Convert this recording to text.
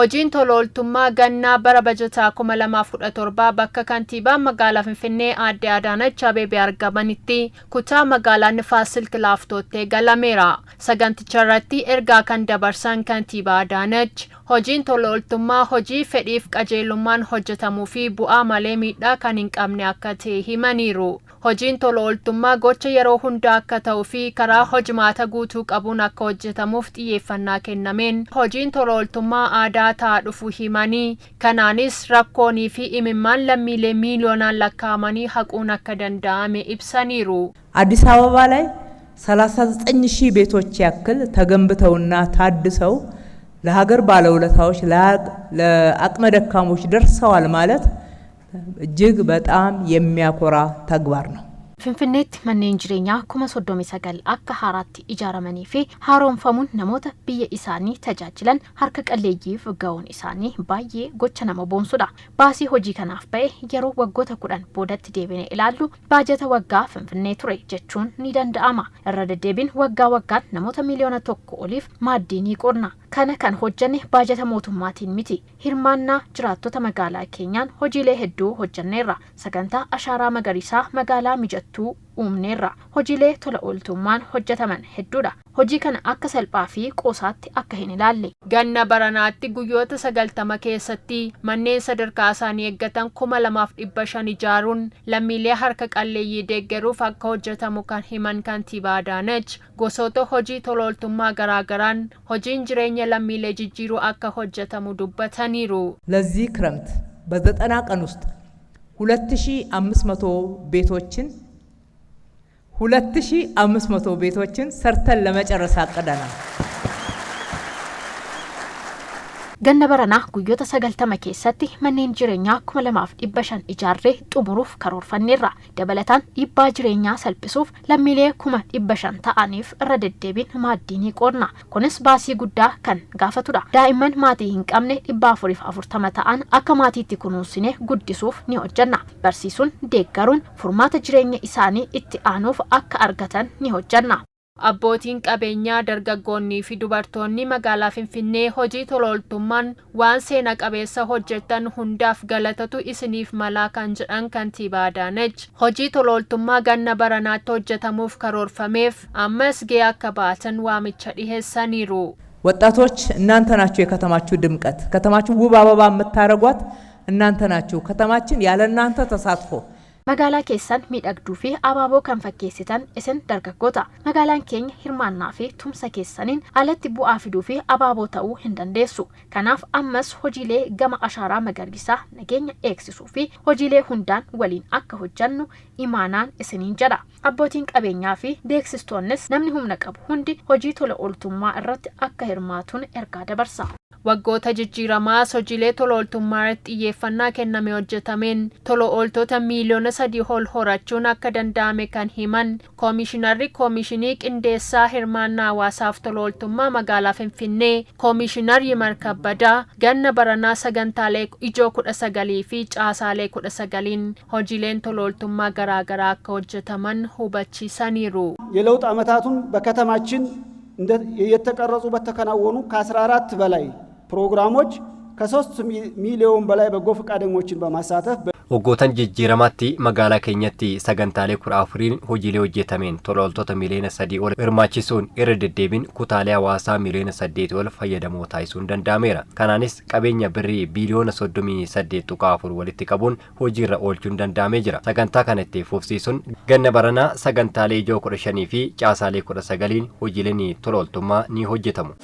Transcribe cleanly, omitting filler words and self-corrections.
hojiin tola ooltummaa gannaa bara bajataa 2017 bakka kantiibaa magaalaa Finfinnee Aadde Adaanach Abeebee argamanitti kutaa magaalaa Nifaas Silk Laaftootti galameera. Saganticha irratti ergaa kan dabarsan kantiibaa Adaanach hojiin tola ooltummaa hojii fedhiif qajeelummaan hojjetamuu fi bu'aa malee miidhaa kan hin qabne akka ta'e himaniiru. Hojiin tola ooltummaa gocha yeroo hunda akka ta'uu fi karaa hojimaata guutuu qabuun akka hojjetamuuf xiyyeeffannaa kennameen hojiin tola ooltummaa aadaa ta'aa dhufuu himanii kanaanis rakkoonii fi imimmaan lammiilee miiliyoonaan lakkaa'amanii haquun akka danda'ame ibsaniiru. አዲስ አበባ ላይ 39000 ቤቶች ያክል ተገንብተውና ታድሰው ለሀገር ባለውለታዎች ለአቅመ ደካሞች ደርሰዋል ማለት እጅግ በጣም የሚያኮራ ተግባር ነው። Finfinneetti manneen jireenyaa 39 akka haaraatti ijaaramanii fi haaromfamuun namoota biyya isaanii tajaajilan harka qalleeyyiif ga'uun isaanii baay'ee gocha nama boonsudha. Baasii hojii kanaaf ba'e yeroo waggoota 10 boodatti deebine ilaallu baajata waggaa Finfinnee ture jechuun ni danda'ama. Irra deddeebiin waggaa waggaan namoota miliyoona 1 oliif maaddii ni qorna. Kana kan hojjanne baajata mootummaatiin miti. Hirmaannaa jiraattota magaalaa keenyaan hojiilee hedduu hojjanneerra. Sagantaa ashaaraa magariisaa magaalaa mijattuu uumneerra. Hojiilee tola ooltummaan hojjetaman hedduudha. Hojii kana akka salphaa fi qoosaatti akka hin ilaalle. Ganna baranaatti guyyoota 90 keessatti manneen sadarkaa isaanii eeggatan 2500 ijaaruun lammiilee harka qalleeyyii deeggaruuf akka hojjetamu kan himan kantiibaa Adaanach gosoota hojii tola ooltummaa garaagaraan hojiin jireenya lammiilee jijjiiruu akka hojjetamu dubbataniiru. ለዚህ ክረምት በ90 ቀን ውስጥ 2500 ቤቶችን ሰርተን ለመጨረስ አቅደናል። Ganna baranaa guyyoota 90 keessatti manneen jireenyaa 2500 ijaarree xumuruuf karoorfanneerra. Dabalataan dhiibbaa jireenyaa salphisuuf lammiilee 500 ta'aniif irra deddeebiin maaddii ni qorna. Kunis baasii guddaa kan gaafatudha. Daa'imman maatii hin qabne 440 ta'an akka maatiitti kunuunsine guddisuuf ni hojjanna. Barsiisuun deeggaruun furmaata jireenya isaanii itti aanuuf akka argatan ni hojjanna. Abbootiin qabeenyaa dargaggoonnii fi dubartoonni magaalaa Finfinnee hojii tola ooltummaan waan seena qabeessa hojjetan hundaaf galatatu isiniif malaa kan jedhan kantiibaa Adaanach hojii tola ooltummaa ganna baranaatti hojjetamuuf karoorfameef ammas gahee akka baatan waamicha dhiheessaniiru. ወጣቶች እናንተ ናችሁ የከተማችሁ ድምቀት ከተማችሁ ውብ አበባ የምታረጓት እናንተ ናችሁ ከተማችን ያለ እናንተ ተሳትፎ Magaalaa keessan miidhagduu fi abaaboo kan fakkeessitan isin dargaggoota. Magaalaan keenya hirmaannaa fi tumsa keessaniin alatti bu'aa fiduu fi abaaboo ta'uu hin dandeessu. Kanaaf ammas hojiilee gama ashaaraa magariisaa nageenya eegsisuu fi hojiilee hundaan waliin akka hojjannu imaanaan isiniin jedha. Abbootiin qabeenyaa fi beeksistoonnis namni humna qabu hundi hojii tola ooltummaa irratti akka hirmaatuun ergaa dabarsa. Waggoota jijjiiramaa hojiilee tola ooltummaa irratti xiyyeeffannaa kenname hojjetameen tola ooltota miiliyoona 3 ol horachuun akka danda'ame kan himan koomishinarri koomishinii qindeessaa hirmaannaa hawaasaaf tola ooltummaa magaalaa Finfinnee koomishinar Yimar Kabbadaa ganna baranaa sagantaalee ijoo 19 fi caasaalee 19 hojiileen tola ooltummaa garaagaraa akka hojjetaman hubachiisaniiru. የለውጥ ዓመታቱን በከተማችን የተቀረጹ በተከናወኑ ከ14 በላይ ፕሮግራሞች ከ3 ሚሊዮን በላይ በጎ ፈቃደኞችን በማሳተፍ ወጎተን ጅጅረማቲ መጋላ ከኛቲ ሰገንታሌ 14 hojiilee hojjetameen tola ooltota miliyoona 3 ol hirmaachisuun irra deddeebiin kutaalee hawaasaa miliyoona 8 ol fayyadamoo taasisuun danda'ameera. Kanaanis qabeenya birrii biliyoona 38.4 walitti qabuun hojiirra oolchuun danda'amee jira. Sagantaa kanatti fufsiisuun ganna baranaa sagantaalee ijoo 15 fi caasaalee 19 hojiileen tola ooltummaa ni hojjetamu.